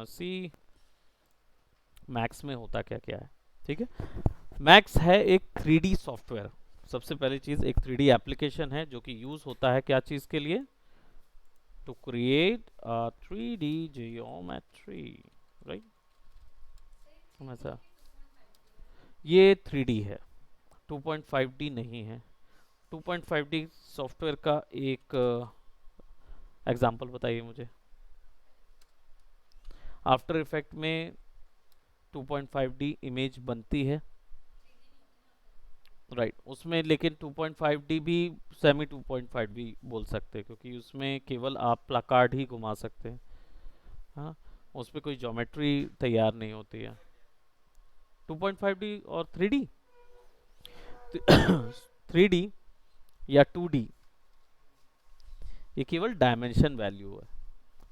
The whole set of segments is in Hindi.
सी मैक्स में होता क्या क्या है। ठीक है, मैक्स है एक 3D सॉफ्टवेयर। सबसे पहली चीज, एक 3D एप्लीकेशन है जो कि यूज होता है क्या चीज के लिए, to create a 3D geometry, right. ऐसा, ये 3D है, 2.5D नहीं है। 2.5D सॉफ्टवेयर का एक एग्जांपल बताइए मुझे। आफ्टर इफेक्ट में 2.5D इमेज बनती है, राइट उसमें, लेकिन 2.5D भी सेमी 2.5D बोल सकते हैं क्योंकि उसमें केवल आप प्लाकार्ड ही घुमा सकते हैं। हाँ, उस पर कोई ज्योमेट्री तैयार नहीं होती है। 2.5D और 3D, 3D या 2D, ये केवल डायमेंशन वैल्यू है।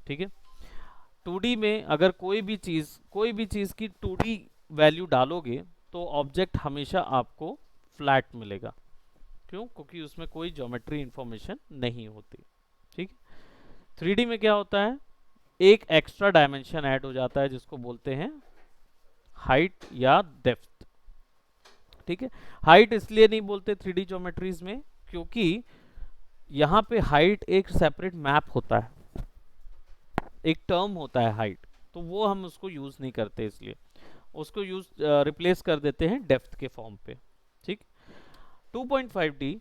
ठीक है, 2D में अगर कोई भी चीज की 2D वैल्यू डालोगे तो ऑब्जेक्ट हमेशा आपको फ्लैट मिलेगा। क्यों? क्योंकि उसमें कोई ज्योमेट्री इंफॉर्मेशन नहीं होती। ठीक है, 3D में क्या होता है, एक एक्स्ट्रा डायमेंशन ऐड हो जाता है जिसको बोलते हैं हाइट या डेप्थ। ठीक है, हाइट इसलिए नहीं बोलते 3D ज्योमेट्रीज में क्योंकि यहाँ पे हाइट एक सेपरेट मैप होता है, एक टर्म होता है हाइट, तो वो हम उसको यूज नहीं करते, इसलिए उसको यूज रिप्लेस कर देते हैं डेप्थ के फॉर्म पे। ठीक, 2.5D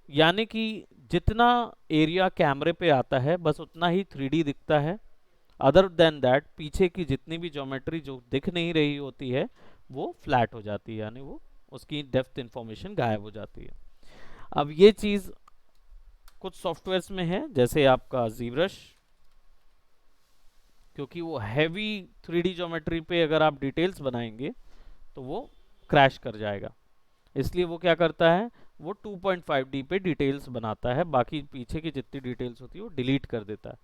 यानी कि जितना एरिया कैमरे पे आता है बस उतना ही 3D दिखता है। अदर देन दैट पीछे की जितनी भी ज्योमेट्री जो दिख नहीं रही होती है वो फ्लैट हो जाती है, यानी वो उसकी डेप्थ इंफॉर्मेशन गायब हो जाती है। अब ये चीज कुछ सॉफ्टवेयर्स में है, जैसे आपका जीब्रश, क्योंकि वो हैवी 3D ज्योमेट्री पे अगर आप डिटेल्स बनाएंगे तो वो क्रैश कर जाएगा। इसलिए वो क्या करता है, वो 2.5D पे डिटेल्स बनाता है, बाकी पीछे की जितनी डिटेल्स होती है वो डिलीट कर देता है,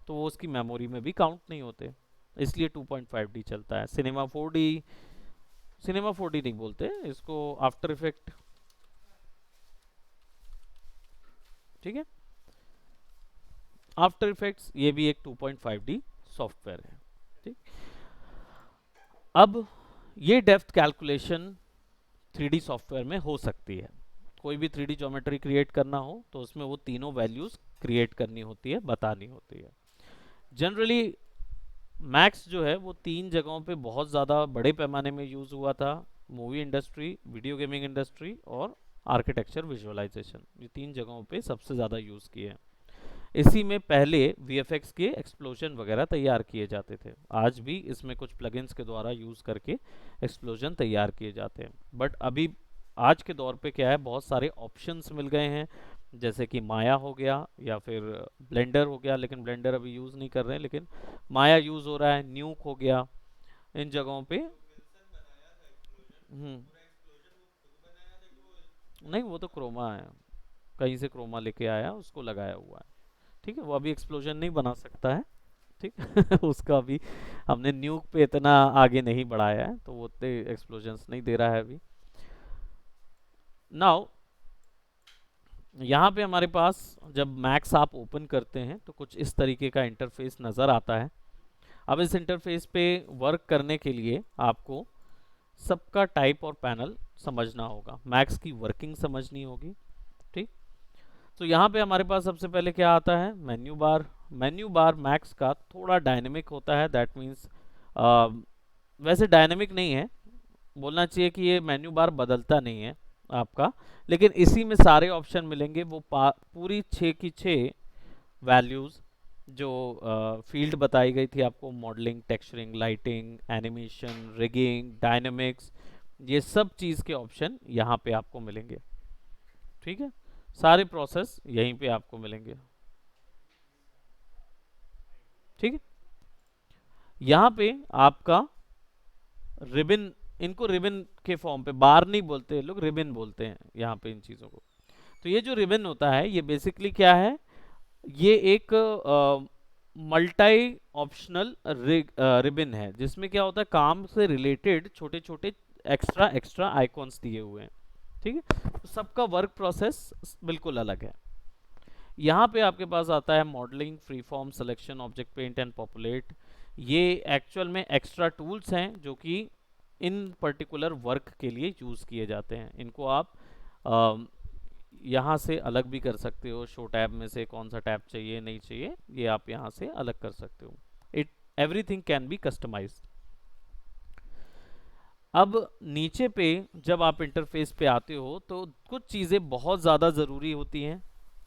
तो वो उसकी मेमोरी में भी काउंट नहीं होते, इसलिए 2.5D चलता है। सिनेमा 4D नहीं बोलते इसको, आफ्टर इफेक्ट। ठीक है, आफ्टर इफेक्ट्स ये भी एक 2.5D सॉफ्टवेयर है। ठीक, अब ये डेप्थ कैलकुलेशन 3D सॉफ्टवेयर में हो सकती है। कोई भी 3D ज्योमेट्री क्रिएट करना हो तो उसमें वो तीनों वैल्यूज क्रिएट करनी होती है, बतानी होती है। जनरली मैक्स जो है वो तीन जगहों पे बहुत ज़्यादा बड़े पैमाने में यूज़ हुआ था, movie industry, video gaming industry और आर्किटेक्चर विजुअलाइजेशन, ये तीन जगहों पे सबसे ज़्यादा यूज़ किए हैं। इसी में पहले VFX के एक्सप्लोजन वगैरह तैयार किए जाते थे, आज भी इसमें कुछ प्लगइन्स के द्वारा यूज़ करके एक्सप्लोजन तैयार किए जाते हैं। बट अभी आज के दौर पे क्या है, बहुत सारे ऑप्शंस मिल गए हैं, जैसे कि माया हो गया या फिर ब्लेंडर हो गया, लेकिन ब्लेंडर अभी यूज़ नहीं कर रहे हैं, लेकिन माया यूज़ हो रहा है, न्यूक हो गया, इन जगहों पे। हम्म, नहीं वो तो क्रोमा है, कहीं से क्रोमा लेके आया उसको लगाया हुआ है। ठीक है, वो अभी एक्सप्लोजन नहीं बना सकता है। ठीक उसका अभी हमने न्यूक पे इतना आगे नहीं बढ़ाया है, तो वो उतने एक्सप्लोजंस नहीं दे रहा है अभी। नाउ यहाँ पे हमारे पास जब मैक्स आप ओपन करते हैं तो कुछ इस तरीके का इंटरफेस नज़र आता है। अब इस इंटरफेस पे वर्क करने के लिए आपको सबका टाइप और पैनल समझना होगा, मैक्स की वर्किंग समझनी होगी। ठीक, तो यहाँ पे हमारे पास सबसे पहले क्या आता है, menu bar. Menu bar max का थोड़ा डायनेमिक होता है, दैट मीन्स वैसे डायनेमिक नहीं है, बोलना चाहिए कि ये मेन्यू बार बदलता नहीं है आपका, लेकिन इसी में सारे ऑप्शन मिलेंगे। वो पूरी 6 की 6 वैल्यूज़ जो फील्ड बताई गई थी आपको, modelling, texturing, lighting, animation, rigging, dynamics, ये सब चीज़ के ऑप्शन यहाँ पे आपको मिलेंगे। ठीक है, सारे प्रोसेस यहीं पे आपको मिलेंगे। ठीक है, यहाँ पे आपका रिबन, इनको रिबन के फॉर्म पे, बार नहीं बोलते लोग, रिबन बोलते हैं यहाँ पे इन चीज़ों को। तो ये जो रिबन होता है ये बेसिकली क्या है, ये एक मल्टी ऑप्शनल रिबन है, जिसमें क्या होता है, काम से रिलेटेड छोटे छोटे एक्स्ट्रा एक्स्ट्रा आइकॉन्स दिए हुए हैं। ठीक है, तो सबका वर्क प्रोसेस बिल्कुल अलग है। यहाँ पे आपके पास आता है modelling, free form, selection, object paint and populate. ये एक्चुअल में एक्स्ट्रा टूल्स हैं जो कि इन पर्टिकुलर वर्क के लिए यूज़ किए जाते हैं। इनको आप यहाँ से अलग भी कर सकते हो, शो टैब में से कौन सा टैब चाहिए नहीं चाहिए ये आप यहाँ से अलग कर सकते हो। It everything can be customised. अब नीचे पे जब आप इंटरफेस पे आते हो तो कुछ चीज़ें बहुत ज़्यादा ज़रूरी होती हैं।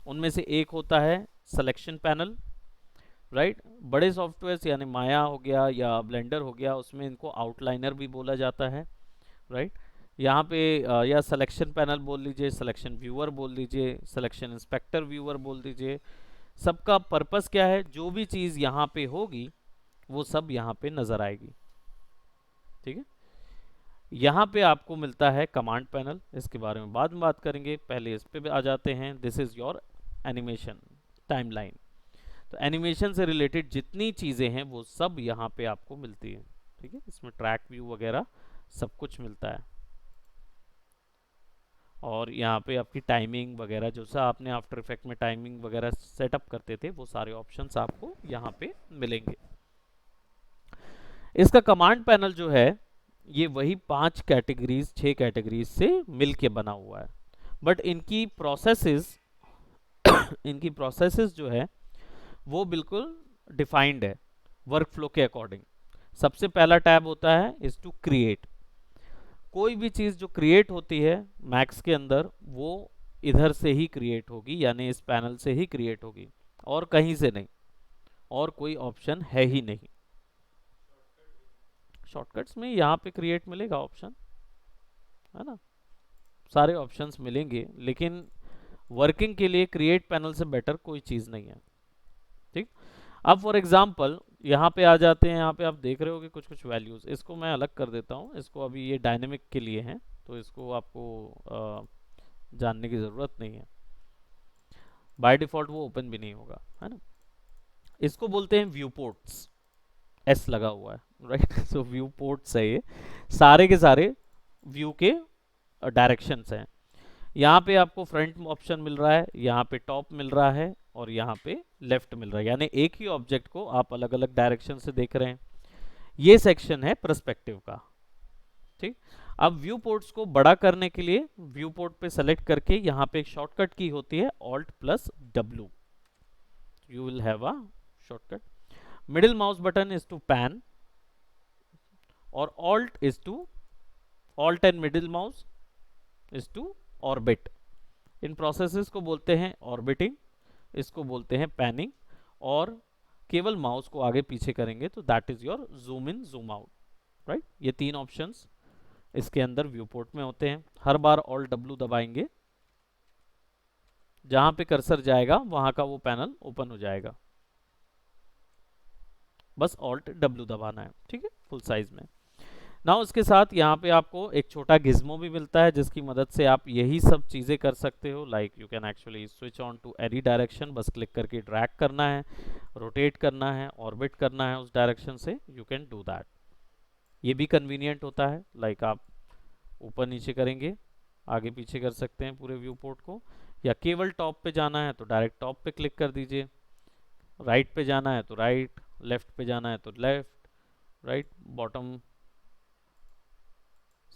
उनमें से एक होता है सिलेक्शन पैनल, राइट। बड़े सॉफ्टवेयर यानी माया हो गया या ब्लेंडर हो गया, उसमें इनको आउटलाइनर भी बोला जाता है, राइट। यहाँ पे या सिलेक्शन पैनल बोल लीजिए, सिलेक्शन व्यूअर बोल लीजिए, सिलेक्शन इंस्पेक्टर व्यूअर बोल दीजिए। सबका पर्पस क्या है, जो भी चीज़ यहाँ पे होगी वो सब यहाँ पे नज़र आएगी, ठीक है। यहाँ पे आपको मिलता है कमांड पैनल, इसके बारे में बाद में बात करेंगे, पहले इस पे आ जाते हैं। This is your animation timeline. तो एनिमेशन से रिलेटेड जितनी चीज़ें हैं वो सब यहाँ पे आपको मिलती हैं, ठीक है। इसमें ट्रैक व्यू वगैरह सब कुछ मिलता है। और यहाँ पे आपकी टाइमिंग वगैरह, जो सा आपने आफ्टर इफेक्ट में टाइमिंग वगैरह सेटअप करते थे, वो सारे ऑप्शंस आपको यहाँ पे मिलेंगे। इसका कमांड पैनल जो है ये वही 5 कैटेगरीज 6 कैटेगरीज से मिल के बना हुआ है, बट इनकी प्रोसेसेस जो है वो बिल्कुल डिफाइंड है वर्क फ्लो के अकॉर्डिंग। सबसे पहला टैब होता है इज टू क्रिएट। कोई भी चीज़ जो क्रिएट होती है मैक्स के अंदर वो इधर से ही क्रिएट होगी, यानी इस पैनल से ही क्रिएट होगी और कहीं से नहीं, और कोई ऑप्शन है ही नहीं। शॉर्टकट्स में यहाँ पे क्रिएट मिलेगा ऑप्शन, है ना, सारे ऑप्शंस मिलेंगे, लेकिन वर्किंग के लिए क्रिएट पैनल से बेटर कोई चीज़ नहीं है, ठीक। अब फॉर एग्जांपल यहाँ पे आ जाते हैं। यहाँ पे आप देख रहे हो कि कुछ कुछ वैल्यूज़, इसको मैं अलग कर देता हूँ, इसको अभी ये डायनेमिक के लिए हैं तो इसको आपको जानने की ज़रूरत नहीं है। बाय डिफ़ॉल्ट वो ओपन भी नहीं होगा, है ना। इसको बोलते हैं व्यू पोर्ट्स, एस लगा हुआ है, राइट। सो व्यू पोर्ट्स है ये, सारे के सारे व्यू के डायरेक्शंस हैं। यहाँ पे आपको फ्रंट ऑप्शन मिल रहा है, यहाँ पे टॉप मिल रहा है और यहाँ पे लेफ्ट मिल रहा है, यानी एक ही ऑब्जेक्ट को आप अलग अलग डायरेक्शन से देख रहे हैं। ये सेक्शन है पर्सपेक्टिव का, ठीक। अब व्यू पोर्ट्स को बड़ा करने के लिए व्यू पोर्ट पे सेलेक्ट करके यहाँ पे एक शॉर्टकट की होती है Alt+W। You will have a shortcut. Middle mouse button is to pan और Alt and middle mouse is to orbit. इन प्रोसेसेस को बोलते हैं ऑर्बिटिंग, इसको बोलते हैं पैनिंग, और केवल माउस को आगे पीछे करेंगे तो that is your zoom in zoom out, right. ये 3 ऑप्शंस इसके अंदर व्यू पोर्ट में होते हैं। हर बार Alt+W दबाएंगे, जहां पे कर्सर जाएगा वहां का वो पैनल ओपन हो जाएगा, बस Alt+W दबाना है, ठीक है, फुल साइज में। ना उसके साथ यहाँ पे आपको एक छोटा गिज्मो भी मिलता है जिसकी मदद से आप यही सब चीज़ें कर सकते हो। Like you can actually switch on to any direction, बस क्लिक करके ड्रैग करना है, रोटेट करना है, ऑर्बिट करना है उस डायरेक्शन से, यू कैन डू दैट। ये भी कन्वीनियंट होता है। लाइक आप ऊपर नीचे करेंगे, आगे पीछे कर सकते हैं पूरे व्यू पोर्ट को, या केवल टॉप पे जाना है तो डायरेक्ट टॉप पे क्लिक कर दीजिए, राइट पे जाना है तो राइट, लेफ्ट पे जाना है तो लेफ्ट, राइट, बॉटम,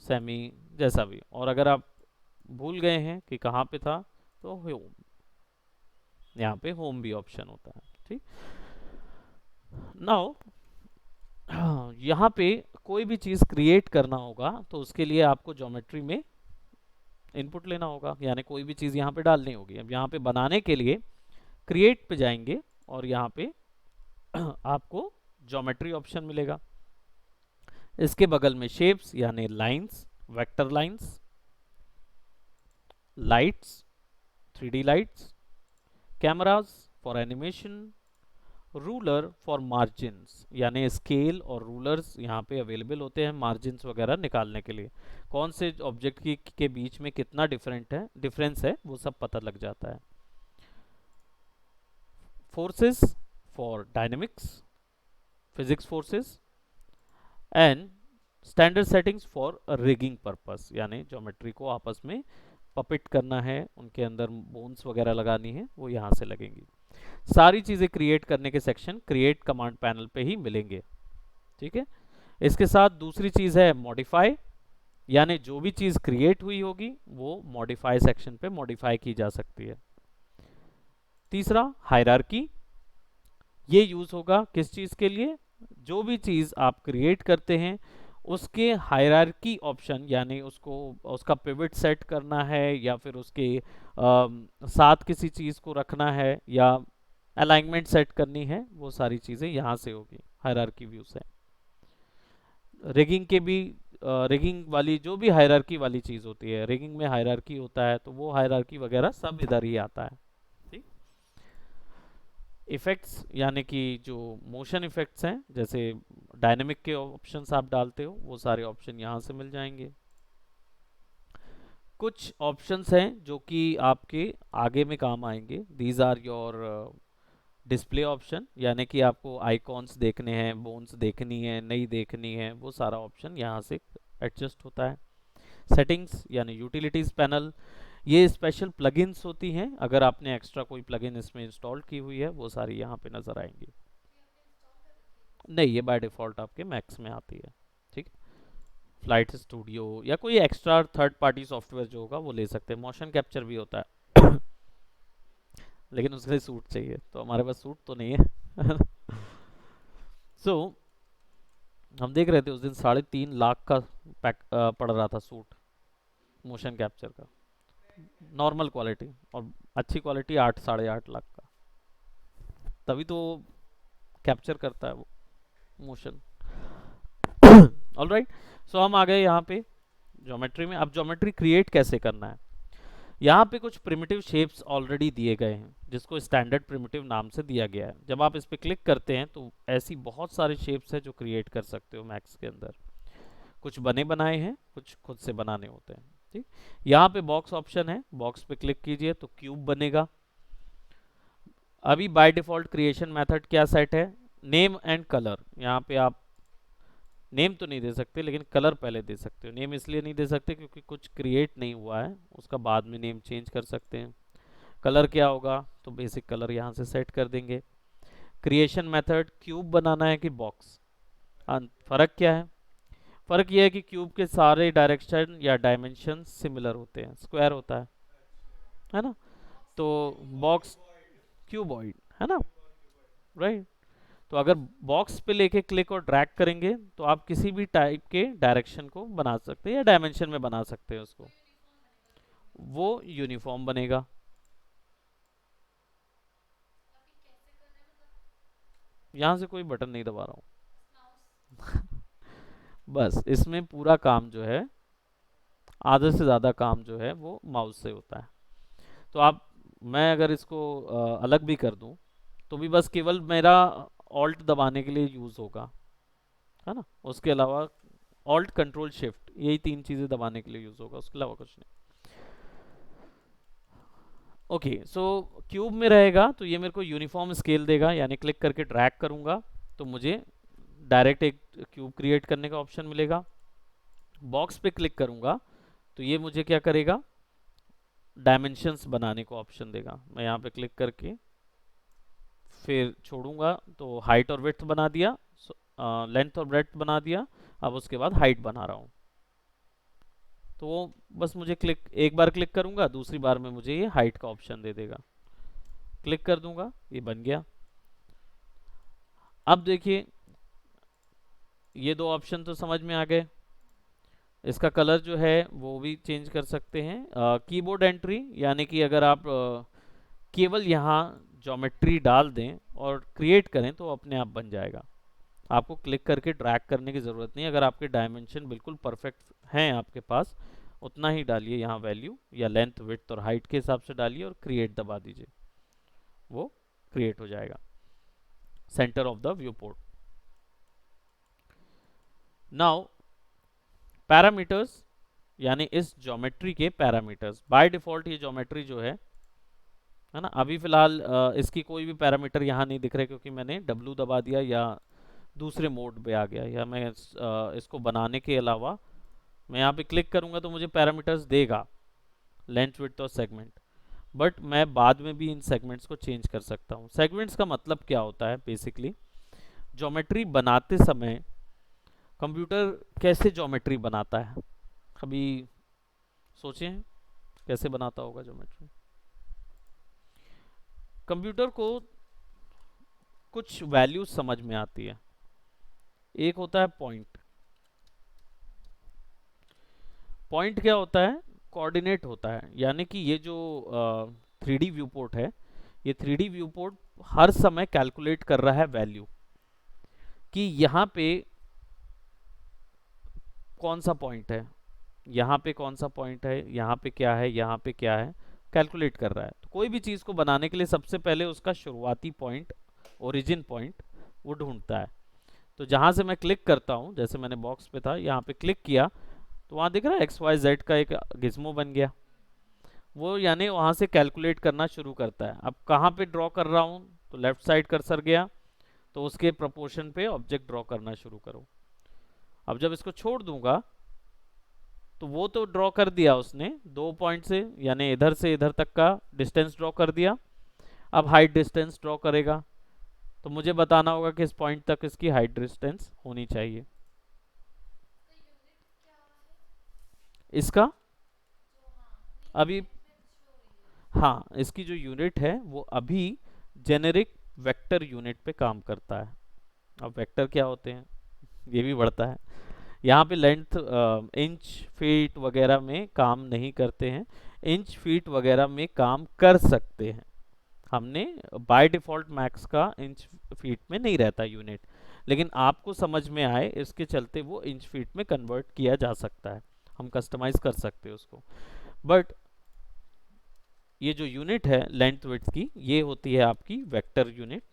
सेमी, जैसा भी। और अगर आप भूल गए हैं कि कहाँ पे था तो होम, यहाँ पे होम भी ऑप्शन होता है, ठीक। नाउ यहाँ पे कोई भी चीज़ क्रिएट करना होगा तो उसके लिए आपको ज्योमेट्री में इनपुट लेना होगा, यानी कोई भी चीज़ यहाँ पे डालनी होगी। अब यहाँ पे बनाने के लिए क्रिएट पे जाएंगे और यहाँ पे आपको ज्योमेट्री ऑप्शन मिलेगा। इसके बगल में शेप्स यानी lines, vector lines, lights, 3D lights, cameras for animation, ruler for margins, यानी स्केल और रूलर्स यहाँ पे अवेलेबल होते हैं मार्जिन्स वगैरह निकालने के लिए। कौन से ऑब्जेक्ट के बीच में कितना डिफरेंस है वो सब पता लग जाता है। Forces for dynamics, physics forces, and standard settings for rigging purpose, यानी ज्योमेट्री को आपस में पपिट करना है, उनके अंदर बोन्स वगैरह लगानी है, वो यहाँ से लगेंगी। सारी चीज़ें क्रिएट करने के सेक्शन क्रिएट कमांड पैनल पे ही मिलेंगे। ठीक है। इसके साथ दूसरी चीज है मॉडिफाई, यानी जो भी चीज क्रिएट हुई होगी वो मॉडिफाई सेक्शन पे मॉडिफाई की जा सकती है। तीसरा हायरार्की, ये यूज होगा किस चीज के लिए, जो भी चीज आप क्रिएट करते हैं उसके हायरार्की ऑप्शन, यानी उसको उसका पिवट सेट करना है या फिर उसके साथ किसी चीज को रखना है या अलाइनमेंट सेट करनी है, वो सारी चीजें यहाँ से होगी हायरार्की व्यू से। रिगिंग के भी रिगिंग वाली जो भी हायरार्की वाली चीज होती है, रिगिंग में हायरार्की होता है तो वो हायरार्की वगैरह सब इधर ही आता है। ठीक। इफेक्ट्स, यानी कि जो मोशन इफेक्ट्स हैं, जैसे डायनेमिक के ऑप्शंस आप डालते हो वो सारे ऑप्शन यहाँ से मिल जाएंगे। कुछ ऑप्शंस हैं जो कि आपके आगे में काम आएंगे, these are your display option, यानी कि आपको आइकॉन्स देखने हैं, बोन्स देखनी है नहीं देखनी है, वो सारा ऑप्शन यहाँ से एडजस्ट होता है। सेटिंग्स यानी यूटिलिटीज पैनल, ये स्पेशल प्लगइन्स होती हैं, अगर आपने एक्स्ट्रा कोई प्लगइन इसमें इंस्टॉल की हुई है वो सारी यहाँ पे नज़र आएंगी। नहीं, ये बाय डिफ़ॉल्ट आपके मैक्स में आती है। ठीक। फ्लाइट स्टूडियो या कोई एक्स्ट्रा थर्ड पार्टी सॉफ्टवेयर जो होगा वो ले सकते हैं। मोशन कैप्चर भी होता है लेकिन उसके लिए सूट चाहिए, तो हमारे पास सूट तो नहीं है सो हम देख रहे थे उस दिन 3.5 लाख का पैक पड़ रहा था सूट मोशन कैप्चर का, नॉर्मल क्वालिटी, और अच्छी क्वालिटी 8 साढ़े 8 लाख का, तभी तो कैप्चर करता है वो मोशन ऑलराइट। सो हम आ गए यहाँ पे ज्योमेट्री में। अब ज्योमेट्री क्रिएट कैसे करना है, यहाँ पे कुछ प्रिमिटिव शेप्स ऑलरेडी दिए गए हैं जिसको स्टैंडर्ड प्रिमिटिव नाम से दिया गया है। जब आप इस पे क्लिक करते हैं तो ऐसी बहुत सारे शेप्स हैं जो क्रिएट कर सकते हो मैक्स के अंदर। कुछ बने बनाए हैं, कुछ खुद से बनाने होते हैं। ठीक। यहाँ पे बॉक्स ऑप्शन है, बॉक्स पे क्लिक कीजिए तो क्यूब बनेगा। अभी बाय डिफॉल्ट क्रिएशन मेथड क्या सेट है, नेम एंड कलर। यहाँ पे आप नेम तो नहीं दे सकते लेकिन कलर पहले दे सकते हो। नेम इसलिए नहीं दे सकते क्योंकि कुछ क्रिएट नहीं हुआ है, उसका बाद में नेम चेंज कर सकते हैं। कलर क्या होगा, तो बेसिक कलर यहाँ से सेट कर देंगे। क्रिएशन मेथड क्यूब बनाना है कि बॉक्स, फर्क क्या है, फर्क यह है कि क्यूब के सारे डायरेक्शन या डायमेंशन सिमिलर होते हैं, स्क्वायर होता है ना, तो बॉक्स क्यूबॉइड है ना, राइट। तो अगर बॉक्स पे लेके क्लिक और ड्रैग करेंगे तो आप किसी भी टाइप के डायरेक्शन को बना सकते हैं या डायमेंशन में बना सकते हैं उसको, वो यूनिफॉर्म बनेगा। यहाँ से कोई बटन नहीं दबा रहा हूँ बस इसमें पूरा काम जो है, आधे से ज़्यादा काम जो है वो माउस से होता है। तो आप, मैं अगर इसको अलग भी कर दूं तो भी बस केवल मेरा ऑल्ट दबाने के लिए यूज़ होगा, है ना। उसके अलावा ऑल्ट कंट्रोल शिफ्ट, यही 3 चीज़ें दबाने के लिए यूज़ होगा, उसके अलावा कुछ नहीं। ओके, सो क्यूब में रहेगा तो ये मेरे को यूनिफॉर्म स्केल देगा, यानी क्लिक करके ड्रैग करूंगा तो मुझे डायरेक्ट एक क्यूब क्रिएट करने का ऑप्शन मिलेगा। बॉक्स पे क्लिक करूंगा तो ये मुझे क्या करेगा, डायमेंशंस बनाने को ऑप्शन देगा। मैं यहाँ पे क्लिक करके फिर छोड़ूंगा तो हाइट और विड्थ बना दिया, लेंथ और ब्रेड्थ बना दिया। अब उसके बाद हाइट बना रहा हूँ तो वो बस मुझे क्लिक, एक बार क्लिक करूंगा दूसरी बार में मुझे ये हाइट का ऑप्शन दे देगा। क्लिक कर दूंगा, ये बन गया। अब देखिए ये 2 ऑप्शन तो समझ में आ गए। इसका कलर जो है वो भी चेंज कर सकते हैं। कीबोर्ड एंट्री, यानी कि अगर आप केवल यहाँ ज्योमेट्री डाल दें और क्रिएट करें तो अपने आप बन जाएगा, आपको क्लिक करके ड्रैग करने की ज़रूरत नहीं। अगर आपके डायमेंशन बिल्कुल परफेक्ट हैं आपके पास, उतना ही डालिए यहाँ वैल्यू, या लेंथ विड्थ और हाइट के हिसाब से डालिए और क्रिएट दबा दीजिए, वो क्रिएट हो जाएगा centre of the view port. Now parameters, यानी इस ज्योमेट्री के पैरामीटर्स। बाय डिफॉल्ट ये ज्योमेट्री जो है ना, अभी फिलहाल इसकी कोई भी पैरामीटर यहाँ नहीं दिख रहे क्योंकि मैंने W दबा दिया या दूसरे मोड पे आ गया, या मैं इसको बनाने के अलावा मैं यहाँ पे क्लिक करूँगा तो मुझे पैरामीटर्स देगा, लेंथ विड्थ और सेगमेंट, बट मैं बाद में भी इन सेगमेंट्स को चेंज कर सकता हूँ। सेगमेंट्स का मतलब क्या होता है, बेसिकली ज्योमेट्री बनाते समय कंप्यूटर कैसे ज्योमेट्री बनाता है, कभी सोचे हैं कैसे बनाता होगा ज्योमेट्री? कंप्यूटर को कुछ वैल्यूज समझ में आती है। एक होता है पॉइंट। पॉइंट क्या होता है? कोऑर्डिनेट होता है, यानी कि ये जो 3D व्यू पोर्ट है, ये 3D व्यू पोर्ट हर समय कैलकुलेट कर रहा है वैल्यू कि यहाँ पे कौन सा पॉइंट है, यहाँ पे कौन सा पॉइंट है, यहाँ पे क्या है, यहाँ पे क्या है, कैलकुलेट कर रहा है। तो कोई भी चीज़ को बनाने के लिए सबसे पहले उसका शुरुआती पॉइंट, ओरिजिन पॉइंट, वो ढूंढता है। तो जहाँ से मैं क्लिक करता हूँ, जैसे मैंने बॉक्स पे था, यहाँ पे क्लिक किया तो वहाँ दिख रहा है एक्स वाई जेड का एक गिज्मो बन गया। वो यानी वहाँ से कैलकुलेट करना शुरू करता है। अब कहाँ पे ड्रॉ कर रहा हूँ, तो लेफ्ट साइड कर्सर गया, तो उसके प्रोपोर्शन पे ऑब्जेक्ट ड्रॉ करना शुरू करो। अब जब इसको छोड़ दूंगा तो वो तो ड्रॉ कर दिया उसने 2 पॉइंट से, यानी इधर से इधर तक का डिस्टेंस ड्रॉ कर दिया। अब हाइट डिस्टेंस ड्रॉ करेगा, तो मुझे बताना होगा कि इस पॉइंट तक इसकी हाइट डिस्टेंस होनी चाहिए। इसका अभी, हाँ, इसकी जो यूनिट है वो अभी जेनेरिक वेक्टर यूनिट पे काम करता है। अब वेक्टर क्या होते हैं ये भी बढ़ता है। यहाँ पे लेंथ इंच फीट वगैरह में काम नहीं करते हैं, इंच फीट वगैरह में काम कर सकते हैं। हमने बाय डिफ़ॉल्ट मैक्स का इंच फीट में नहीं रहता यूनिट, लेकिन आपको समझ में आए इसके चलते वो इंच फीट में कन्वर्ट किया जा सकता है, हम कस्टमाइज कर सकते हैं उसको। बट ये जो यूनिट है लेंथ विड्थ की, ये होती है आपकी वेक्टर यूनिट।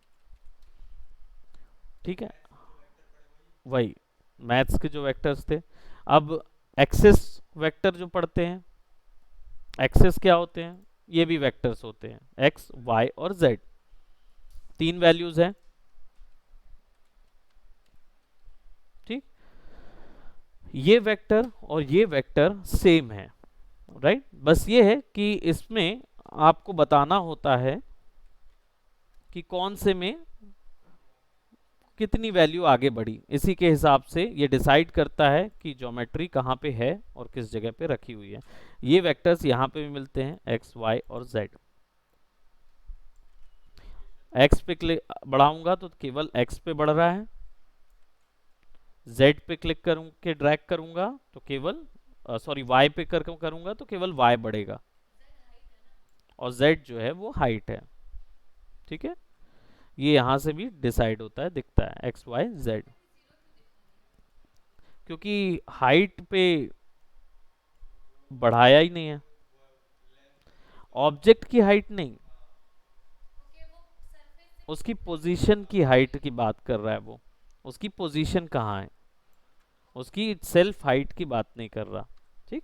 ठीक है, वही मैथ्स के जो वेक्टर्स थे। अब एक्सेस वेक्टर जो पढ़ते हैं, एक्सेस क्या होते हैं? ये भी वेक्टर्स होते हैं, एक्स वाई और जेड, 3 वैल्यूज हैं। ठीक, ये वेक्टर और ये वेक्टर सेम है, राइट? बस ये है कि इसमें आपको बताना होता है कि कौन से में कितनी वैल्यू आगे बढ़ी। इसी के हिसाब से ये डिसाइड करता है कि ज्योमेट्री कहाँ पे है और किस जगह पे रखी हुई है। ये वेक्टर्स यहाँ पे भी मिलते हैं, एक्स वाई और जेड। एक्स पे क्लिक बढ़ाऊंगा तो केवल एक्स पे बढ़ रहा है, जेड पे क्लिक करूँ के ड्रैग करूंगा तो केवल सॉरी वाई पे करूंगा तो केवल वाई बढ़ेगा, और जेड जो है वो हाइट है। ठीक है, ये यहाँ से भी डिसाइड होता है, दिखता है एक्स वाई जेड, क्योंकि हाइट पे बढ़ाया ही नहीं है, ऑब्जेक्ट की हाइट नहीं, उसकी पोजीशन की हाइट की बात कर रहा है वो। उसकी पोजीशन कहाँ है, उसकी सेल्फ हाइट की बात नहीं कर रहा। ठीक,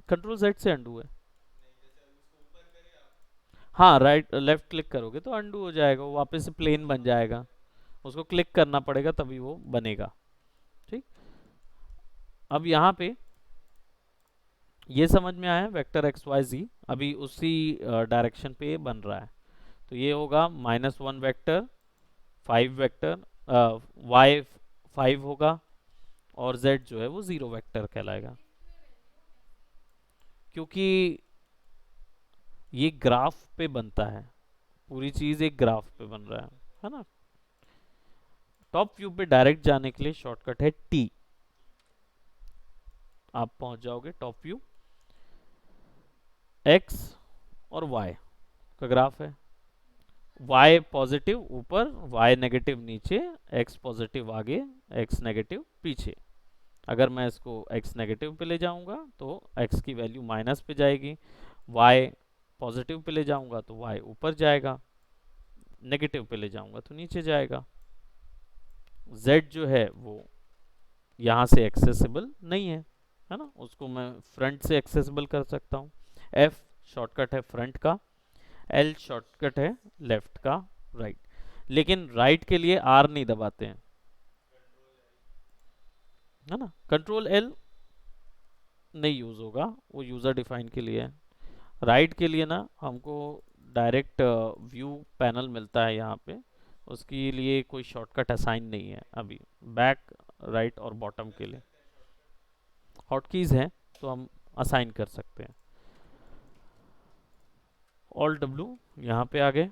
कंट्रोल जेड से अंडू है। हाँ, राइट लेफ्ट क्लिक करोगे तो अंडू हो जाएगा, वो वापस से प्लेन बन जाएगा। उसको क्लिक करना पड़ेगा तभी वो बनेगा। ठीक, अब यहाँ पे ये समझ में आया, वेक्टर एक्स वाई जी अभी उसी डायरेक्शन पे बन रहा है। तो ये होगा -1 वेक्टर, 5 वेक्टर, वाई 5 होगा, और जेड जो है वो 0 वेक्टर कहलाएगा। क्योंकि ये ग्राफ पे बनता है, पूरी चीज एक ग्राफ पे बन रहा है ना। टॉप व्यू पे डायरेक्ट जाने के लिए शॉर्टकट है टी, आप पहुंच जाओगे टॉप व्यू। एक्स और वाई का ग्राफ है, y पॉजिटिव ऊपर, y नेगेटिव नीचे, x पॉजिटिव आगे, x नेगेटिव पीछे। अगर मैं इसको x नेगेटिव पे ले जाऊंगा तो x की वैल्यू माइनस पे जाएगी, y पॉजिटिव पे ले जाऊंगा तो y ऊपर जाएगा, नेगेटिव पे ले जाऊंगा तो नीचे जाएगा। z जो है वो यहाँ से एक्सेसिबल नहीं है ना, उसको मैं फ्रंट से एक्सेसिबल कर सकता हूँ। f शॉर्टकट है फ्रंट का, एल शॉर्टकट है लेफ्ट का, राइट। लेकिन राइट के लिए आर नहीं दबाते हैं, है ना, कंट्रोल एल नहीं यूज होगा, वो यूजर डिफाइन के लिए है। राइट के लिए ना हमको डायरेक्ट व्यू पैनल मिलता है यहाँ पे, उसके लिए कोई शॉर्टकट असाइन नहीं है अभी, बैक, राइट और बॉटम के लिए हॉटकीज हैं तो हम असाइन कर सकते हैं। ऑल डब्ल्यू यहाँ पे आ गए,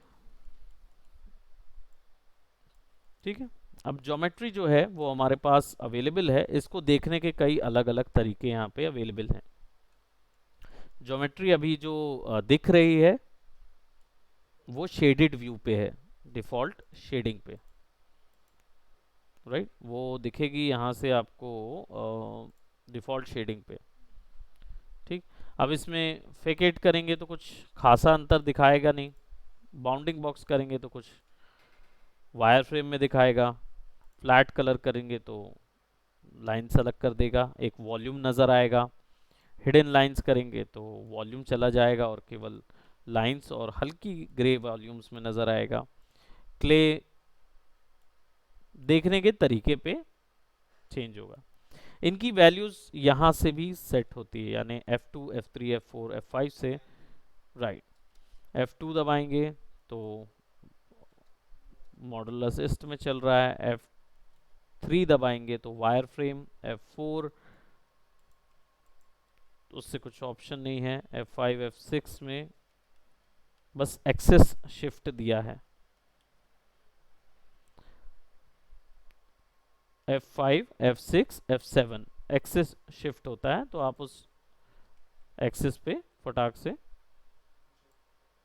ठीक है। अब ज्योमेट्री जो है वो हमारे पास अवेलेबल है, इसको देखने के कई अलग अलग तरीके यहाँ पे अवेलेबल हैं। ज्योमेट्री अभी जो दिख रही है वो शेडेड व्यू पे है, डिफॉल्ट शेडिंग पे, राइट वो दिखेगी यहाँ से आपको डिफॉल्ट शेडिंग पे, ठीक। अब इसमें फेकेट करेंगे तो कुछ खासा अंतर दिखाएगा नहीं, बाउंडिंग बॉक्स करेंगे तो कुछ वायर फ्रेम में दिखाएगा, फ्लैट कलर करेंगे तो लाइन सेलेक्ट कर देगा, एक वॉल्यूम नज़र आएगा, हिडन लाइंस करेंगे तो वॉल्यूम चला जाएगा और केवल लाइंस और हल्की ग्रे वॉल्यूम्स में नज़र आएगा। क्ले देखने के तरीके पे चेंज होगा। इनकी वैल्यूज़ यहाँ से भी सेट होती है, यानी F2, F3, F4, F5 से, राइट। F2 दबाएंगे तो मॉडल असिस्ट में चल रहा है, F3 दबाएंगे तो वायर फ्रेम, F4 उससे कुछ ऑप्शन नहीं है, F5, F6 में बस एक्सेस शिफ्ट दिया है, F5, F6, F7 axis shift होता है, तो आप उस एक्सेस पे फटाक से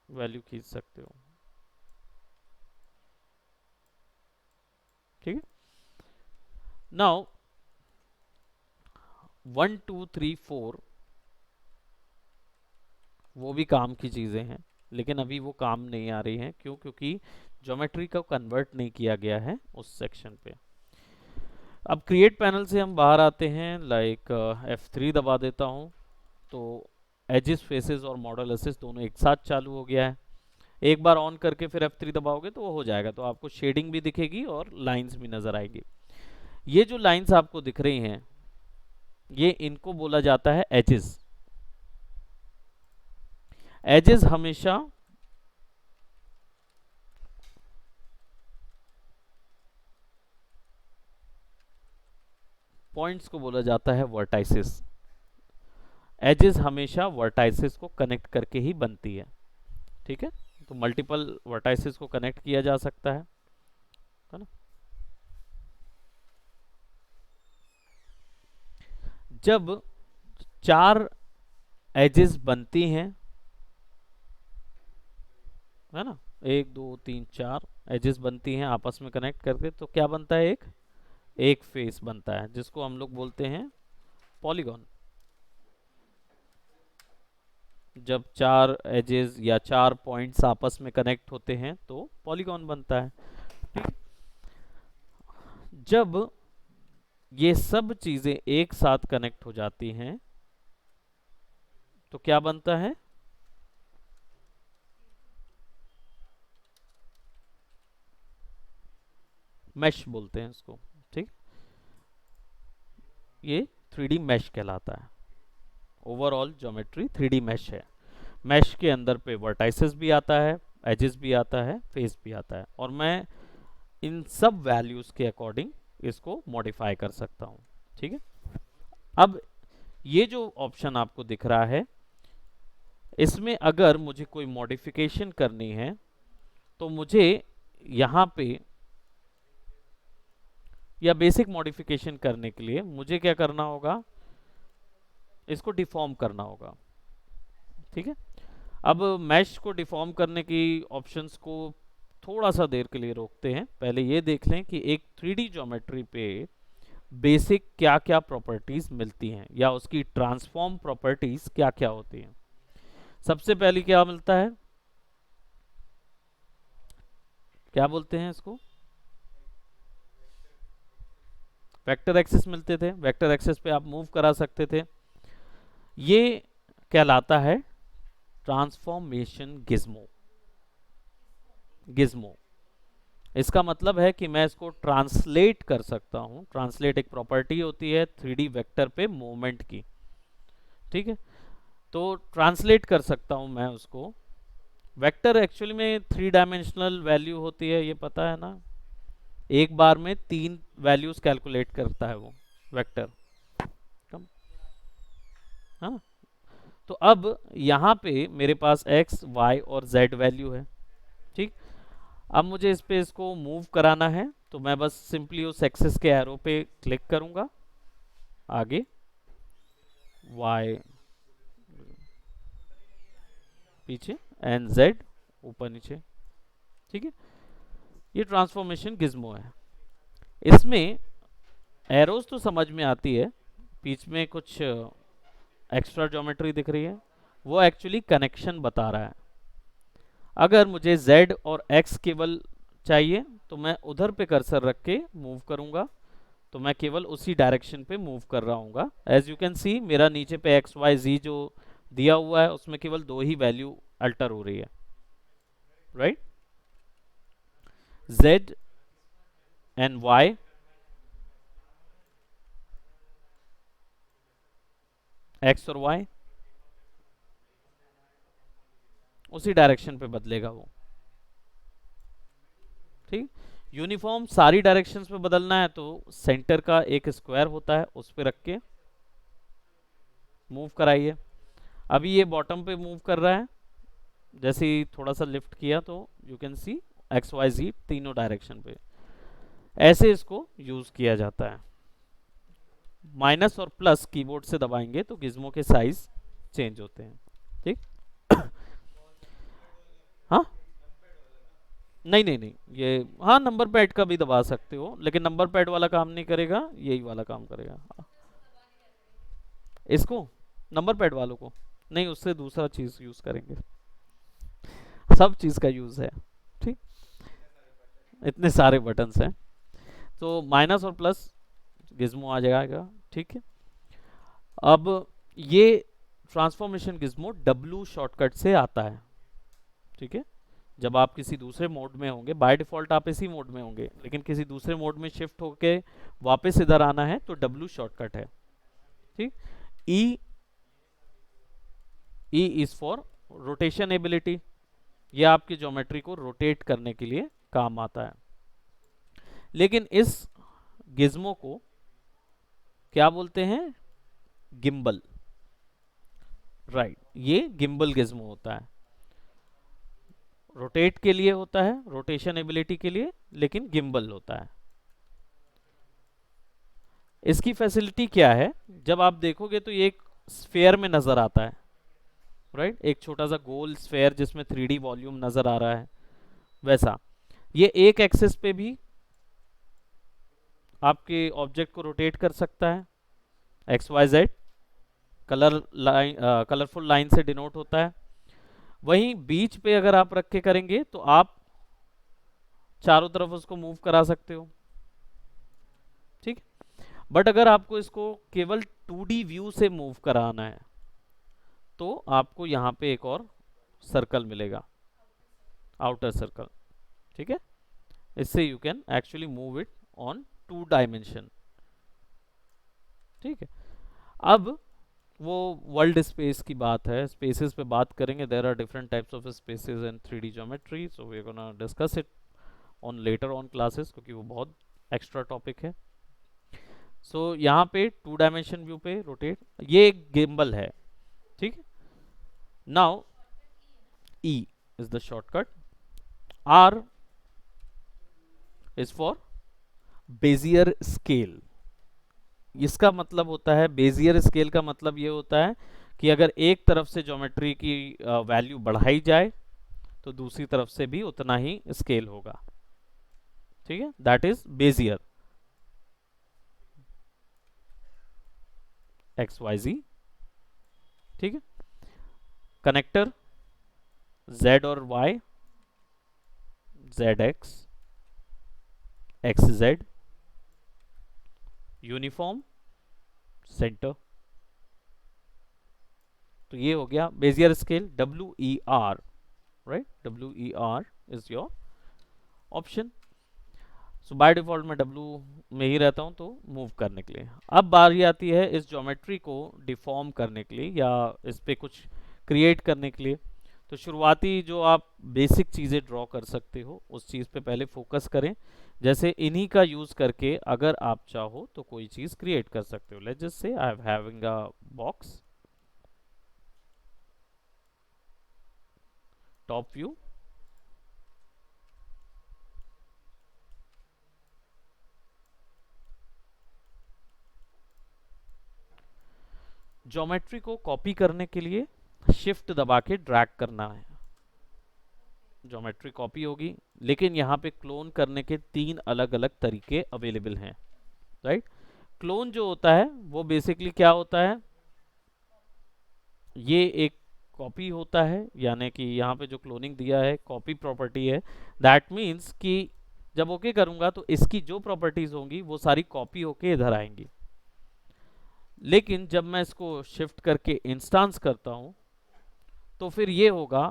वैल्यू खींच सकते हो, ठीक है। नाउ 1 2 3 4 वो भी काम की चीज़ें हैं, लेकिन अभी वो काम नहीं आ रही हैं, क्यों? क्योंकि ज्योमेट्री को कन्वर्ट नहीं किया गया है उस सेक्शन पे। अब क्रिएट पैनल से हम बाहर आते हैं, लाइक F3 दबा देता हूँ तो एजेस, फेसेस और मॉडल असिस्ट दोनों एक साथ चालू हो गया है। एक बार ऑन करके फिर F3 दबाओगे तो वो हो जाएगा, तो आपको शेडिंग भी दिखेगी और लाइंस भी नज़र आएगी। ये जो लाइंस आपको दिख रही हैं, ये इनको बोला जाता है एजेस। एजेस हमेशा पॉइंट्स को बोला जाता है वर्टाइसिस। एजेस हमेशा वर्टाइसिस को कनेक्ट करके ही बनती है, ठीक है। तो मल्टीपल वर्टाइसिस को कनेक्ट किया जा सकता है ना। जब 4 एजेस बनती हैं, है ना, 1 2 3 4 एजेस बनती हैं आपस में कनेक्ट करके, तो क्या बनता है? एक फेस बनता है, जिसको हम लोग बोलते हैं पॉलीगॉन। जब 4 एजेस या 4 पॉइंट्स आपस में कनेक्ट होते हैं तो पॉलीगॉन बनता है, ठीक। जब ये सब चीजें एक साथ कनेक्ट हो जाती हैं तो क्या बनता है? मैश बोलते हैं इसको, ठीक। ये 3D मैश कहलाता है। ओवरऑल ज्योमेट्री 3D मैश है। मैश के अंदर पे वर्टाइसेस भी आता है, एजेस भी आता है, फेस भी आता है, और मैं इन सब वैल्यूज के अकॉर्डिंग इसको मॉडिफाई कर सकता हूँ, ठीक है। अब ये जो ऑप्शन आपको दिख रहा है, इसमें अगर मुझे कोई मॉडिफिकेशन करनी है तो मुझे यहाँ पे, या बेसिक मॉडिफिकेशन करने के लिए मुझे क्या करना होगा? इसको डिफॉर्म करना होगा, ठीक है। अब मैश को डिफॉर्म करने की ऑप्शंस को थोड़ा सा देर के लिए रोकते हैं। पहले ये देख लें कि एक 3D ज्योमेट्री पे बेसिक क्या क्या प्रॉपर्टीज मिलती हैं, या उसकी ट्रांसफॉर्म प्रॉपर्टीज क्या क्या होती हैं। सबसे पहले क्या मिलता है? क्या बोलते हैं इसको? वेक्टर एक्सेस मिलते थे। वेक्टर एक्सेस पे आप मूव करा सकते थे। ये कहलाता है ट्रांसफॉर्मेशन गिज्मो। गिज्मो इसका मतलब है कि मैं इसको ट्रांसलेट कर सकता हूं। ट्रांसलेट एक प्रॉपर्टी होती है 3D वेक्टर पे मूवमेंट की, ठीक है। तो ट्रांसलेट कर सकता हूं मैं उसको वेक्टर एक्चुअली में 3 डायमेंशनल वैल्यू होती है, ये पता है ना, एक बार में 3 वैल्यूज कैलकुलेट करता है वो वेक्टर। कम, हाँ। तो अब यहाँ पे मेरे पास x, y और z वैल्यू है, ठीक। अब मुझे इस पे इसको मूव कराना है, तो मैं बस सिंपली उस एक्सिस के एरो पे क्लिक करूंगा, आगे y पीछे एंड z ऊपर नीचे, ठीक है। ये ट्रांसफॉर्मेशन गिज्मो है। इसमें एरोज तो समझ में आती है, बीच में कुछ एक्स्ट्रा ज्योमेट्री दिख रही है, वो एक्चुअली कनेक्शन बता रहा है। अगर मुझे z और x केवल चाहिए तो मैं उधर पे कर्सर रख के मूव करूंगा, तो मैं केवल उसी डायरेक्शन पे मूव कर रहा हूँ। एज यू कैन सी मेरा नीचे पे एक्स वाई जी जो दिया हुआ है उसमें केवल 2 ही वैल्यू अल्टर हो रही है, right. z and y, x और y उसी डायरेक्शन पे बदलेगा वो, ठीक। यूनिफॉर्म सारी डायरेक्शंस में बदलना है तो सेंटर का एक स्क्वायर होता है उस पे रख के मूव कराइए। अभी ये बॉटम पे मूव कर रहा है, जैसे ही थोड़ा सा लिफ्ट किया तो you can see x Y z तीनों डायरेक्शन पे। ऐसे इसको यूज किया जाता है। माइनस और प्लस कीबोर्ड से दबाएंगे तो गिज्मो के साइज चेंज होते हैं, ठीक। हाँ, नहीं नहीं नहीं, ये हाँ नंबर पैड का भी दबा सकते हो, लेकिन नंबर पैड वाला काम नहीं करेगा, यही वाला काम करेगा। इसको नंबर पैड वालों को नहीं, उससे दूसरा चीज यूज करेंगे, सब चीज का यूज है, ठीक। इतने सारे बटन्स हैं, तो माइनस और प्लस गिज्मो आ जाएगा, ठीक है। अब ये ट्रांसफॉर्मेशन गिज्मो W शॉर्टकट से आता है, ठीक है। जब आप किसी दूसरे मोड में होंगे, बाय डिफॉल्ट आप इसी मोड में होंगे, लेकिन किसी दूसरे मोड में शिफ्ट होके वापस इधर आना है तो W शॉर्टकट है, ठीक। E, E is for rotation ability, ये आपकी ज्योमेट्री को रोटेट करने के लिए काम आता है। लेकिन इस गिज्मो को क्या बोलते हैं, गिम्बल, राइट। ये गिम्बल गिज्मो होता है, रोटेट के लिए होता है, रोटेशन एबिलिटी के लिए, लेकिन गिम्बल होता है। इसकी फैसिलिटी क्या है, जब आप देखोगे तो ये एक स्फेयर में नजर आता है, राइट। एक छोटा सा गोल स्फेयर जिसमें 3D वॉल्यूम नजर आ रहा है, वैसा ये एक एक्सिस पे भी आपके ऑब्जेक्ट को रोटेट कर सकता है, X Y Z colourful line से डिनोट होता है। वहीं बीच पे अगर आप रख के करेंगे तो आप चारों तरफ उसको मूव करा सकते हो, ठीक। बट अगर आपको इसको केवल 2D व्यू से मूव कराना है तो आपको यहाँ पे एक और सर्कल मिलेगा, आउटर सर्कल, ठीक है। इससे you can actually move it on 2 dimension, ठीक है। अब वो वर्ल्ड स्पेस की बात है, स्पेसेस पे बात करेंगे। There are different types of spaces in 3D geometry, so we are gonna discuss it on later on classes, क्योंकि वो बहुत एक्स्ट्रा टॉपिक है। सो यहाँ पे 2 डायमेंशन व्यू पे रोटेट, ये एक गिम्बल है, ठीक। Now E is the shortcut, R is for Bezier scale. इसका मतलब होता है, बेजियर स्केल का मतलब ये होता है कि अगर एक तरफ से ज्योमेट्री की वैल्यू बढ़ाई जाए तो दूसरी तरफ से भी उतना ही स्केल होगा, ठीक है। That is bezier, X Y Z, ठीक है। कनेक्टर Z और Y, ZX, XZ, uniform, centre. तो ये हो गया bezier scale, WER, right. WER is your option. So by default मैं W में ही रहता हूं तो मूव करने के लिए। अब बारी आती है इस ज्योमेट्री को डिफॉर्म करने के लिए या इस पे कुछ क्रिएट करने के लिए। तो शुरुआती जो आप बेसिक चीज़ें ड्रॉ कर सकते हो उस चीज़ पे पहले फोकस करें। जैसे इन्हीं का यूज़ करके अगर आप चाहो तो कोई चीज़ क्रिएट कर सकते हो। Let's just say I am having a box, top view, geometry को कॉपी करने के लिए शिफ्ट दबा के ड्रैग करना है, ज्योमेट्री कॉपी होगी। लेकिन यहाँ पे क्लोन करने के 3 अलग अलग तरीके अवेलेबल हैं, राइट। क्लोन जो होता है वो बेसिकली क्या होता है, ये एक कॉपी होता है, यानी कि यहाँ पे जो क्लोनिंग दिया है कॉपी प्रॉपर्टी है। दैट मीन्स कि जब ओके करूँगा तो इसकी जो प्रॉपर्टीज होंगी वो सारी कॉपी होके इधर आएंगी। लेकिन जब मैं इसको शिफ्ट करके इंस्टांस करता हूँ तो फिर ये होगा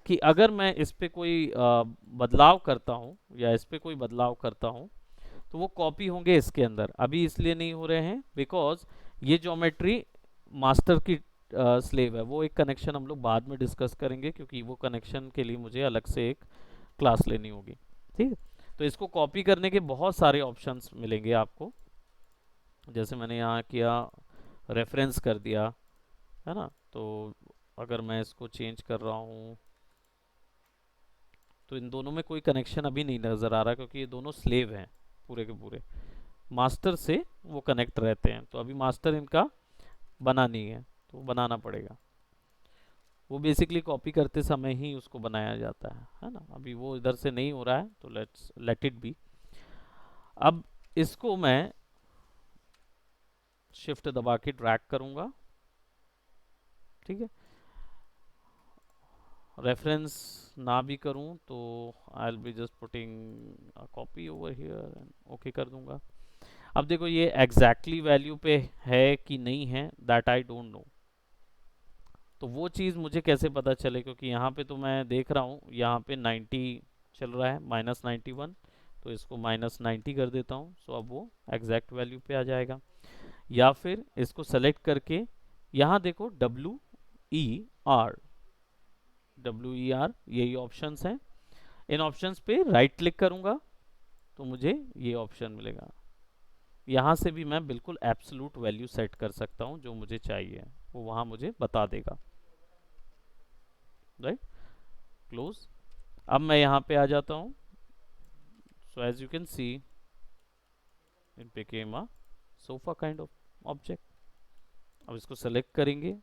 कि अगर मैं इस पे कोई बदलाव करता हूँ या इस पे कोई बदलाव करता हूँ तो वो कॉपी होंगे इसके अंदर। अभी इसलिए नहीं हो रहे हैं बिकॉज ये ज्योमेट्री मास्टर की स्लेव है। वो एक कनेक्शन हम लोग बाद में डिस्कस करेंगे, क्योंकि वो कनेक्शन के लिए मुझे अलग से एक क्लास लेनी होगी, ठीक है। तो इसको कॉपी करने के बहुत सारे ऑप्शंस मिलेंगे आपको। जैसे मैंने यहाँ किया, रेफरेंस कर दिया, है ना। तो अगर मैं इसको चेंज कर रहा हूँ तो इन दोनों में कोई कनेक्शन अभी नहीं नज़र आ रहा, क्योंकि ये दोनों स्लेव हैं पूरे के पूरे, मास्टर से वो कनेक्ट रहते हैं। तो अभी मास्टर इनका बना नहीं है तो बनाना पड़ेगा। वो बेसिकली कॉपी करते समय ही उसको बनाया जाता है ना। अभी वो इधर से नहीं हो रहा है तो लेट्स लेट इट बी। अब इसको मैं शिफ्ट दबा के ड्रैग करूंगा, ठीक है। रेफरेंस ना भी करूं तो आई will be just putting copy over here and okay कर दूंगा। अब देखो ये एग्जैक्टली वैल्यू पे है कि नहीं है, दैट आई डोंट नो। तो वो चीज़ मुझे कैसे पता चले, क्योंकि यहाँ पे तो मैं देख रहा हूँ यहाँ पे 90 चल रहा है, -91। तो इसको -90 कर देता हूँ, सो अब वो एग्जैक्ट वैल्यू पे आ जाएगा। या फिर इसको सेलेक्ट करके यहाँ देखो WER, WER यही ऑप्शंस हैं। इन ऑप्शंस पे राइट क्लिक करूँगा तो मुझे ये ऑप्शन मिलेगा। यहाँ से भी मैं बिल्कुल एब्सोल्यूट वैल्यू सेट कर सकता हूँ, जो मुझे चाहिए वो वहाँ मुझे बता देगा, राइट। क्लोज। अब मैं यहाँ पे आ जाता हूँ। So as you can see it became a sofa kind of object. अब इसको सेलेक्ट करेंगे,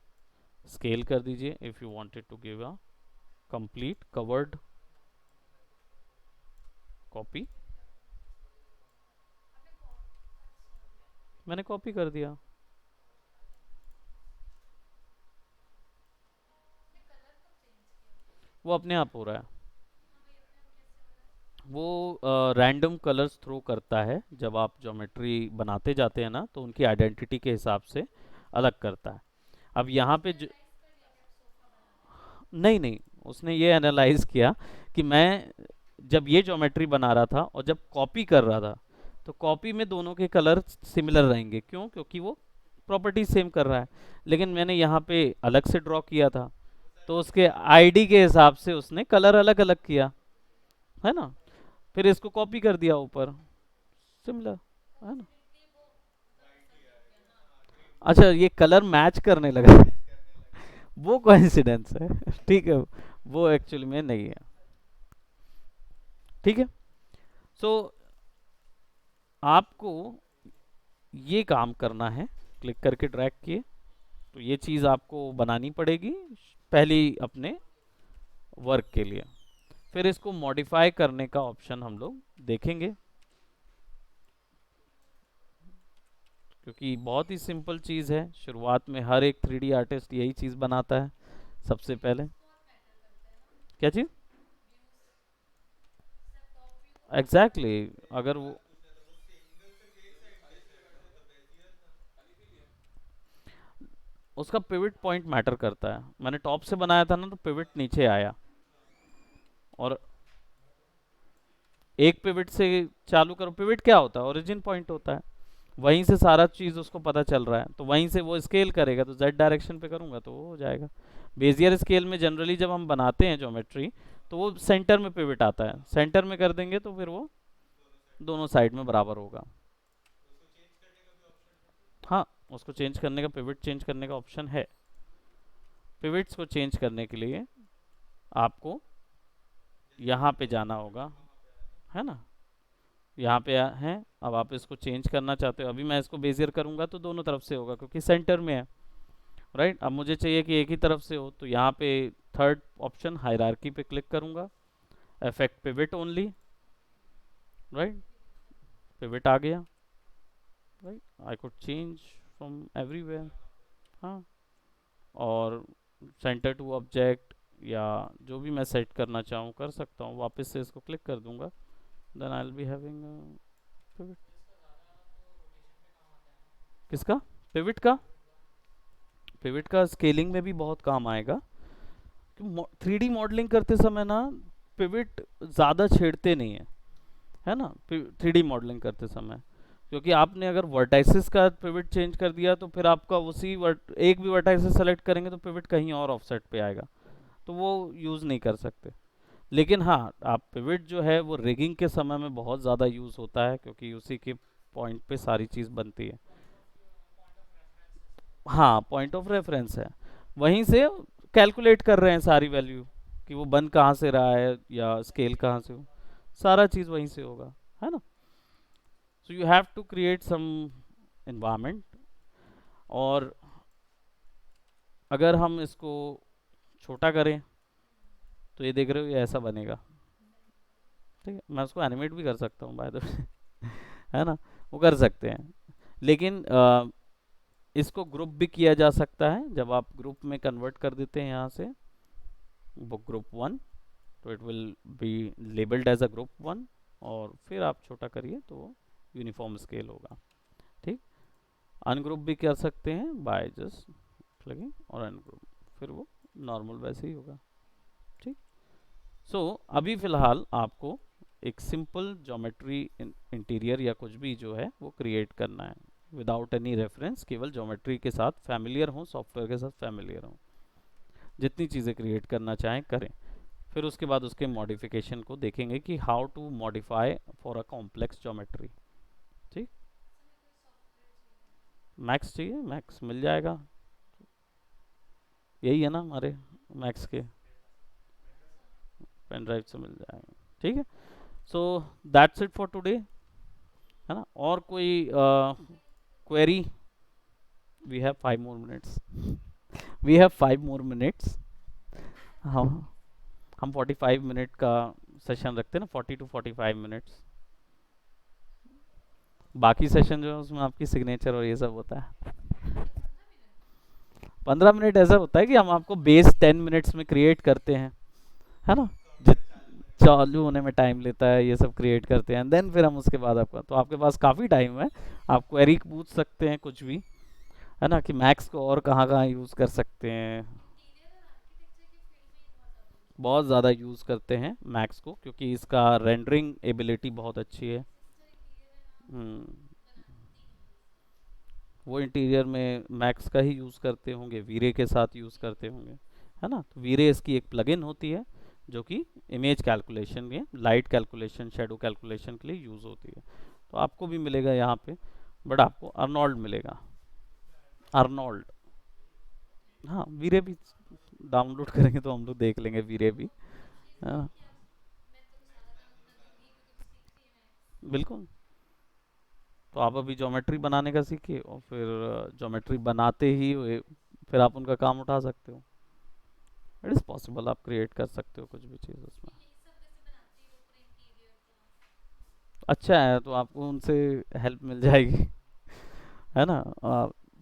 स्केल कर दीजिए if you wanted to give a complete covered copy. मैंने कॉपी कर दिया। वो अपने आप हो रहा है। वो रैंडम कलर्स थ्रो करता है, जब आप ज्योमेट्री बनाते जाते हैं ना तो उनकी आइडेंटिटी के हिसाब से अलग करता है। अब यहाँ पे नहीं नहीं, उसने ये एनालाइज किया कि मैं जब ये ज्योमेट्री बना रहा था और जब कॉपी कर रहा था तो कॉपी में दोनों के कलर सिमिलर रहेंगे। क्यों? क्योंकि वो प्रॉपर्टी सेम कर रहा है। लेकिन मैंने यहाँ पे अलग से ड्रॉ किया था तो उसके आईडी के हिसाब से उसने कलर अलग अलग किया, है ना। फिर इसको कॉपी कर दिया ऊपर, सिमिलर, है ना। अच्छा, ये कलर मैच करने लगा वो कोइंसिडेंस है ठीक है, वो एक्चुअली में नहीं है, ठीक है। सो आपको ये काम करना है, क्लिक करके ड्रैग किए तो ये चीज़ आपको बनानी पड़ेगी पहली अपने वर्क के लिए। फिर इसको मॉडिफाई करने का ऑप्शन हम लोग देखेंगे, क्योंकि बहुत ही सिंपल चीज़ है। शुरुआत में हर एक 3D आर्टिस्ट यही चीज़ बनाता है सबसे पहले। क्या चीज़? एग्जैक्टली exactly, अगर वो उसका पिवट पॉइंट मैटर करता है। मैंने टॉप से बनाया था ना तो पिवट नीचे आया, और एक पिवट से चालू करो। पिवट क्या होता है? ओरिजिन पॉइंट होता है, वहीं से सारा चीज़ उसको पता चल रहा है तो वहीं से वो स्केल करेगा। तो जेड डायरेक्शन पे करूंगा तो वो हो जाएगा। बेजियर स्केल में जनरली जब हम बनाते हैं ज्योमेट्री तो वो सेंटर में पिवट आता है, सेंटर में कर देंगे तो फिर वो दोनों साइड में बराबर होगा। हाँ, उसको चेंज करने का, पिवट चेंज करने का ऑप्शन है। पिवट्स को चेंज करने के लिए आपको यहाँ पे जाना होगा, है ना, यहाँ पे है। अब आप इसको चेंज करना चाहते हो, अभी मैं इसको बेजियर करूँगा तो दोनों तरफ से होगा क्योंकि सेंटर में है, राइट। अब मुझे चाहिए कि एक ही तरफ से हो, तो यहाँ पे थर्ड ऑप्शन हायरार्की पे क्लिक करूँगा, affect pivot only, right, pivot आ गया, right. I could change from everywhere, हाँ, और सेंटर टू ऑब्जेक्ट या जो भी मैं सेट करना चाहूँ कर सकता हूँ। वापस से इसको क्लिक कर दूंगा, then I will be having pivot. किसका? पिवट का? पिवट का स्केलिंग में भी बहुत काम आएगा। 3D मॉडलिंग करते समय ना पिवट ज़्यादा छेड़ते नहीं है, है ना, 3D मॉडलिंग करते समय, क्योंकि आपने अगर वर्टाइसिस का पिवट चेंज कर दिया तो फिर आपका उसी एक भी वर्टाइसिस सेलेक्ट करेंगे तो पिवट कहीं और ऑफसेट पे आएगा, तो वो यूज़ नहीं कर सकते। लेकिन हाँ, आप पिवट जो है वो रिगिंग के समय में बहुत ज़्यादा यूज़ होता है क्योंकि उसी के पॉइंट पे सारी चीज़ बनती है। हाँ, पॉइंट ऑफ रेफरेंस है, वहीं से कैलकुलेट कर रहे हैं सारी वैल्यू कि वो बन कहाँ से रहा है या स्केल कहाँ से हो, सारा चीज़ वहीं से होगा, है ना। So you have to create some environment. और अगर हम इसको छोटा करें तो ये देख रहे हो ये ऐसा बनेगा, ठीक है। मैं उसको एनिमेट भी कर सकता हूँ बाय द वे, है ना, वो कर सकते हैं। लेकिन इसको ग्रुप भी किया जा सकता है, जब आप ग्रुप में कन्वर्ट कर देते हैं यहाँ से बुक ग्रुप 1, तो it will be labelled as a group 1, और फिर आप छोटा करिए तो वो यूनिफॉर्म स्केल होगा, ठीक। अनग्रुप भी कर सकते हैं बाय जस्ट क्लिकिंग और अनग्रुप, फिर वो नॉर्मल वैसे ही होगा, ठीक। सो अभी फ़िलहाल आपको एक सिंपल ज्योमेट्री इंटीरियर या कुछ भी जो है वो क्रिएट करना है विदाउट एनी रेफरेंस, केवल ज्योमेट्री के साथ फैमिलियर हो, सॉफ्टवेयर के साथ फैमिलियर हो, जितनी चीज़ें क्रिएट करना चाहें करें। फिर उसके बाद उसके मॉडिफिकेशन को देखेंगे कि how to modify for a complex geometry, ठीक। मैक्स चाहिए, मैक्स मिल जाएगा, यही है ना हमारे मैक्स के, पेन ड्राइव से मिल जाएगा, ठीक है। So that's it for today, है ना। और कोई query? We have 5 more minutes, we have 5 more minutes। हम 45 मिनट का सेशन रखते हैं ना, 40 to 45 मिनट्स। बाकी सेशन जो है उसमें आपकी सिग्नेचर और ये सब होता है। 15 मिनट ऐसा होता है कि हम आपको बेस 10 मिनट्स में क्रिएट करते हैं, है ना, जित चालू होने में टाइम लेता है ये सब क्रिएट करते हैं, देन फिर हम उसके बाद आपका, तो आपके पास काफ़ी टाइम है, आप क्वेरी पूछ सकते हैं कुछ भी, है ना, कि मैक्स को और कहाँ कहाँ यूज़ कर सकते हैं। बहुत ज़्यादा यूज़ करते हैं मैक्स को क्योंकि इसका रेंडरिंग एबिलिटी बहुत अच्छी है। हम्म, वो इंटीरियर में मैक्स का ही यूज़ करते होंगे, वीरे के साथ यूज़ करते होंगे, है ना। तो वीरे इसकी एक प्लगइन होती है जो कि इमेज कैलकुलेशन में, लाइट कैलकुलेशन, शेडो कैलकुलेशन के लिए यूज़ होती है। तो आपको भी मिलेगा यहाँ पे, बट आपको अर्नोल्ड मिलेगा, अर्नोल्ड। हाँ, वीरे भी डाउनलोड करेंगे तो हम लोग देख लेंगे वीरे भी, है ना। बिल्कुल। तो आप अभी ज्योमेट्री बनाने का सीखिए और फिर ज्योमेट्री बनाते ही हुए फिर आप उनका काम उठा सकते हो। इट इज़ पॉसिबल, आप क्रिएट कर सकते हो कुछ भी चीज़ उसमें। अच्छा है, तो आपको उनसे हेल्प मिल जाएगी, है ना।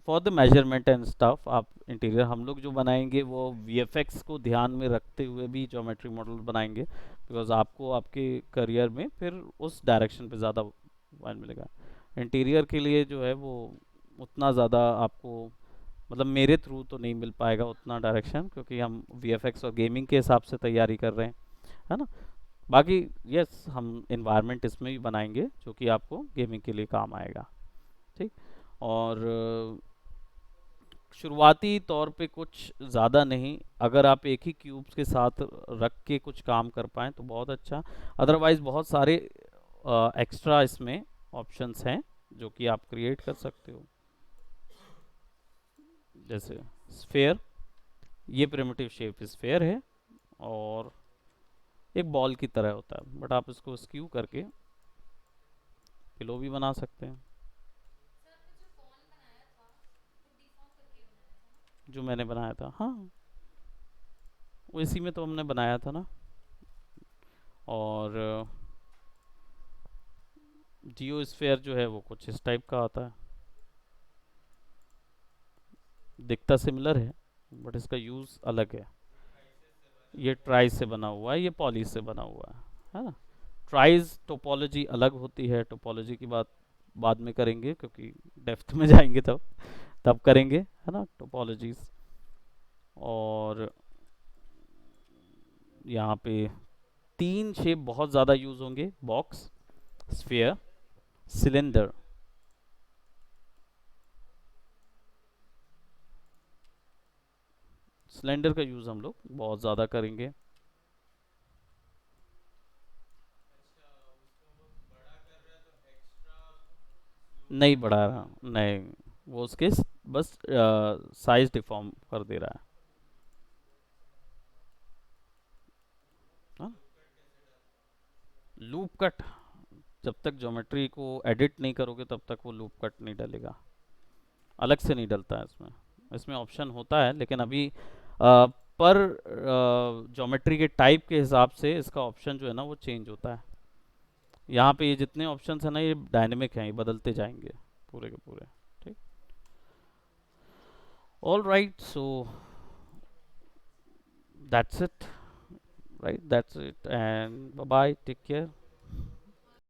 For the measurement and stuff आप इंटीरियर, हम लोग जो बनाएंगे वो वीएफएक्स को ध्यान में रखते हुए भी ज्योमेट्री मॉडल बनाएंगे, बिकॉज आपको आपके करियर में फिर उस डायरेक्शन पे ज़्यादा पॉइंट मिलेगा। इंटीरियर के लिए जो है वो उतना ज़्यादा आपको, मतलब मेरे थ्रू तो नहीं मिल पाएगा उतना डायरेक्शन, क्योंकि हम वीएफएक्स और गेमिंग के हिसाब से तैयारी कर रहे हैं, है ना। बाकी यस, हम इन्वायरमेंट इसमें भी बनाएंगे जो कि आपको गेमिंग के लिए काम आएगा, ठीक। और शुरुआती तौर पे कुछ ज़्यादा नहीं, अगर आप एक ही क्यूब्स के साथ रख के कुछ काम कर पाएँ तो बहुत अच्छा। अदरवाइज बहुत सारे एक्स्ट्रा इसमें ऑप्शंस हैं जो कि आप क्रिएट कर सकते हो, जैसे स्फेयर, ये प्रिमिटिव शेप स्फेयर है और एक बॉल की तरह होता है, बट आप इसको स्क्यू करके पिलो भी बना सकते हैं। जो मैंने बनाया था, हाँ, वो इसी में तो हमने बनाया था ना। और जियो स्फेयर जो है वो कुछ इस टाइप का आता है, दिखता सिमिलर है बट इसका यूज़ अलग है। ये ट्राइज से बना हुआ है, ये पॉली से बना हुआ है ना। ट्राइज टोपोलॉजी अलग होती है, टोपोलॉजी की बात बाद में करेंगे क्योंकि डेप्थ में जाएंगे तब तब करेंगे, है ना, टोपोलॉजीज। और यहाँ पे तीन शेप बहुत ज़्यादा यूज़ होंगे, बॉक्स, स्फीयर, सिलेंडर। सिलेंडर का यूज़ हम लोग बहुत ज़्यादा करेंगे। नहीं बढ़ा रहा, नहीं, वो उसके बस साइज डिफॉर्म कर दे रहा है। लूप कट, जब तक ज्योमेट्री को एडिट नहीं करोगे तब तक वो लूप कट नहीं डलेगा, अलग से नहीं डलता है इसमें। इसमें ऑप्शन होता है लेकिन अभी पर ज्योमेट्री के टाइप के हिसाब से इसका ऑप्शन जो है ना वो चेंज होता है। यहाँ पे ये जितने ऑप्शन है ना ये डायनेमिक हैं, ये बदलते जाएंगे पूरे के पूरे। ठीक, all right, so that's it, right, that's it, and bye bye, take care.